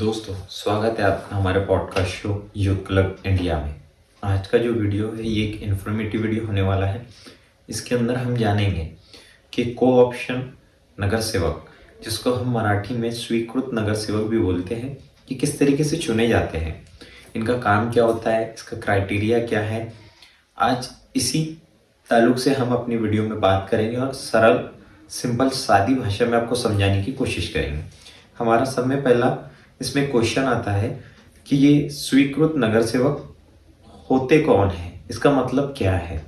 दोस्तों, स्वागत है आपका हमारे podcast show youth club India में। आज का जो वीडियो है ये एक इन्फॉर्मेटिव वीडियो होने वाला है। इसके अंदर हम जानेंगे कि को ऑप्शन नगर सेवक, जिसको हम मराठी में स्वीकृत नगर सेवक भी बोलते हैं, कि किस तरीके से चुने जाते हैं, इनका काम क्या होता है, इसका क्राइटेरिया क्या है। आज इसी ताल्लुक से हम अपनी वीडियो में बात करेंगे और सरल सिंपल सादी भाषा में आपको समझाने की कोशिश करेंगे। हमारा सब में पहला इसमें क्वेश्चन आता है कि ये स्वीकृत नगर सेवक होते कौन है, इसका मतलब क्या है।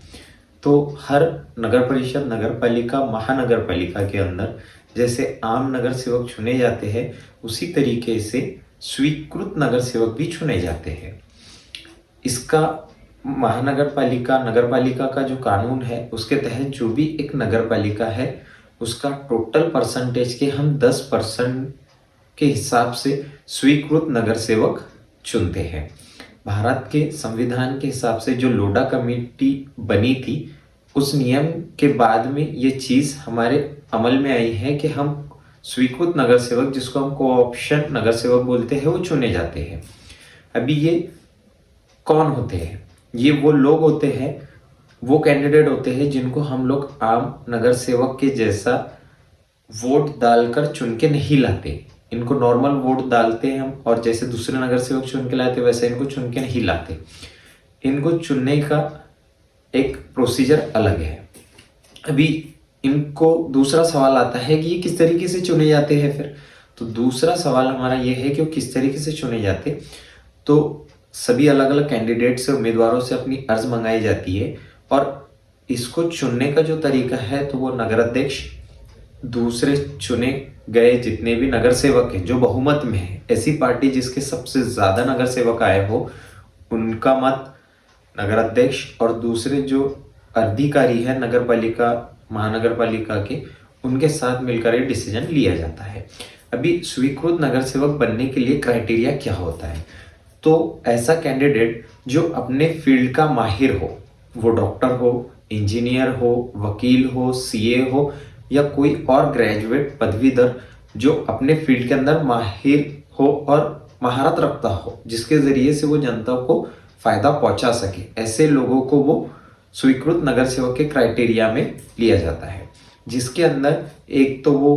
तो हर नगर परिषद, नगर पालिका, महानगर पालिका के अंदर जैसे आम नगर सेवक चुने जाते हैं, उसी तरीके से स्वीकृत नगर सेवक भी चुने जाते हैं। इसका महानगर पालिका, नगर पालिका का जो कानून है उसके तहत जो भी एक नगर पालिका है उसका टोटल परसेंटेज के हम 10% के हिसाब से स्वीकृत नगर सेवक चुनते हैं। भारत के संविधान के हिसाब से जो लोढा कमेटी बनी थी, उस नियम के बाद में ये चीज़ हमारे अमल में आई है कि हम स्वीकृत नगर सेवक, जिसको हम को ऑप्शन नगर सेवक बोलते हैं, वो चुने जाते हैं। अभी ये कौन होते हैं? ये वो लोग होते हैं, वो कैंडिडेट होते हैं जिनको हम लोग आम नगर सेवक के जैसा वोट डालकर चुन के नहीं लाते। इनको नॉर्मल वोट डालते हैं हम, और जैसे दूसरे नगर सेवक चुन के लाते वैसे इनको चुन के नहीं लाते। इनको चुनने का एक प्रोसीजर अलग है। अभी इनको दूसरा सवाल आता है कि ये किस तरीके से चुने जाते हैं फिर। तो दूसरा सवाल हमारा ये है कि वो किस तरीके से चुने जाते। तो सभी अलग अलग कैंडिडेट से, उम्मीदवारों से अपनी अर्ज मंगाई जाती है, और इसको चुनने का जो तरीका है तो वो नगर अध्यक्ष, दूसरे चुने गए जितने भी नगर सेवक हैं जो बहुमत में है, ऐसी पार्टी जिसके सबसे ज्यादा नगर सेवक आए हो, उनका मत, नगर अध्यक्ष और दूसरे जो अधिकारी है नगर पालिका, महानगर पालिका के, उनके साथ मिलकर ये डिसीजन लिया जाता है। अभी स्वीकृत नगर सेवक बनने के लिए क्राइटेरिया क्या होता है? तो ऐसा कैंडिडेट जो अपने फील्ड का माहिर हो, वो डॉक्टर हो, इंजीनियर हो, वकील हो, सीए हो, या कोई और ग्रेजुएट पदवीधर जो अपने फील्ड के अंदर माहिर हो और महारत रखता हो, जिसके जरिए से वो जनता को फायदा पहुंचा सके, ऐसे लोगों को वो स्वीकृत नगर सेवक के क्राइटेरिया में लिया जाता है। जिसके अंदर एक तो वो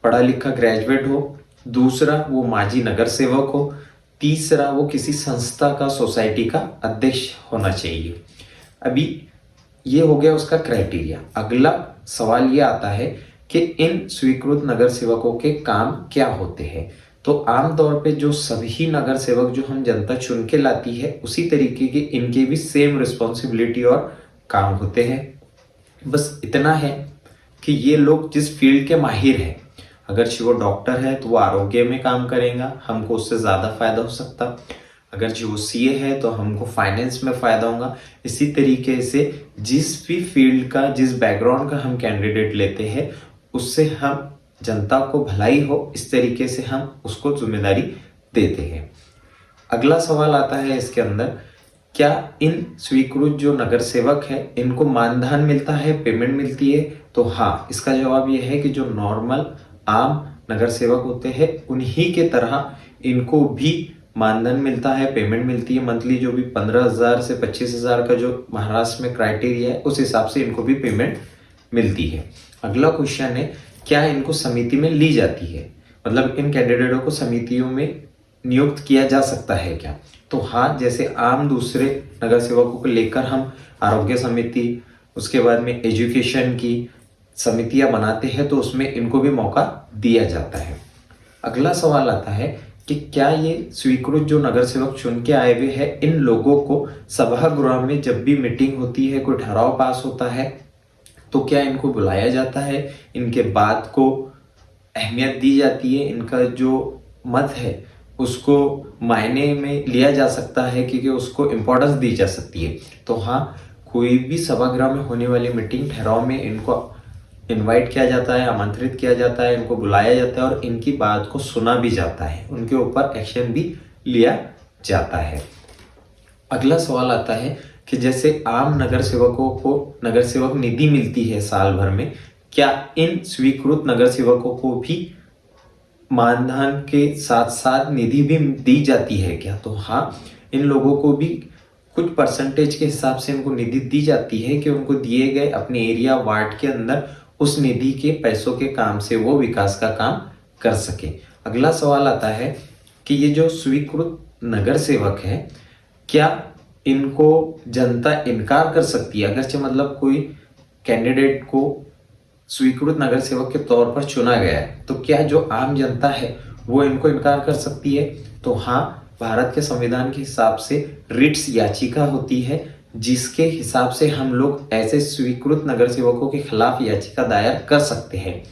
पढ़ा लिखा ग्रेजुएट हो, दूसरा वो माजी नगर सेवक हो, तीसरा वो किसी संस्था का, सोसाइटी का अध्यक्ष होना चाहिए। अभी ये हो गया उसका क्राइटेरिया। अगला सवाल ये आता है कि इन स्वीकृत नगर सेवकों के काम क्या होते हैं। तो आमतौर पे जो सभी नगर सेवक जो हम जनता चुन के लाती है, उसी तरीके के इनके भी सेम रिस्पॉन्सिबिलिटी और काम होते हैं। बस इतना है कि ये लोग जिस फील्ड के माहिर हैं, अगर वो डॉक्टर है तो वो आरोग्य में काम करेगा, हमको उससे ज़्यादा फायदा हो सकता। अगर जो सीए है तो हमको फाइनेंस में फायदा होगा। इसी तरीके से जिस भी फील्ड का, जिस बैकग्राउंड का हम कैंडिडेट लेते हैं, उससे हम जनता को भलाई हो, इस तरीके से हम उसको जिम्मेदारी देते हैं। अगला सवाल आता है इसके अंदर, क्या इन स्वीकृत जो नगर सेवक है इनको मानधन मिलता है, पेमेंट मिलती है? तो हाँ, इसका जवाब यह है कि जो नॉर्मल आम नगर सेवक होते हैं उन्हीं के तरह इनको भी मानधन मिलता है, पेमेंट मिलती है मंथली। जो भी 15,000 से 25,000 का जो महाराष्ट्र में क्राइटेरिया है, उस हिसाब से इनको भी पेमेंट मिलती है। अगला क्वेश्चन है, क्या इनको समिति में ली जाती है, मतलब इन कैंडिडेटों को समितियों में नियुक्त किया जा सकता है क्या? तो हाँ, जैसे आम दूसरे नगर सेवकों को लेकर हम आरोग्य समिति, उसके बाद में एजुकेशन की समितियां बनाते हैं, तो उसमें इनको भी मौका दिया जाता है। अगला सवाल आता है कि क्या ये स्वीकृत जो नगर सेवक चुन के आए हुए हैं, इन लोगों को सभागृह में जब भी मीटिंग होती है, कोई ठहराव पास होता है, तो क्या इनको बुलाया जाता है, इनके बात को अहमियत दी जाती है, इनका जो मत है उसको मायने में लिया जा सकता है, क्योंकि उसको इम्पोर्टेंस दी जा सकती है? तो हाँ, कोई भी सभागृह में होने वाली मीटिंग, ठहराव में इनको इनवाइट किया जाता है, आमंत्रित किया जाता है, इनको बुलाया जाता है और इनकी बात को सुना भी जाता है, उनके ऊपर एक्शन भी लिया जाता है। अगला सवाल आता है कि जैसे आम नगर सेवकों को नगर सेवक निधि मिलती है साल भर में, क्या इन स्वीकृत नगर सेवकों को भी मानधन के साथ साथ निधि भी दी जाती है क्या? तो हाँ, इन लोगों को भी कुछ परसेंटेज के हिसाब से इनको निधि दी जाती है कि उनको दिए गए अपने एरिया वार्ड के अंदर उस निधि के पैसों के काम से वो विकास का काम कर सके। अगला सवाल आता है कि ये जो स्वीकृत नगर सेवक है, क्या इनको जनता इनकार कर सकती है? अगरचे मतलब कोई कैंडिडेट को स्वीकृत नगर सेवक के तौर पर चुना गया है, तो क्या जो आम जनता है वो इनको इनकार कर सकती है? तो हाँ, भारत के संविधान के हिसाब से रिट्स याचिका होती है, जिसके हिसाब से हम लोग ऐसे स्वीकृत नगर सेवकों के खिलाफ याचिका दायर कर सकते हैं।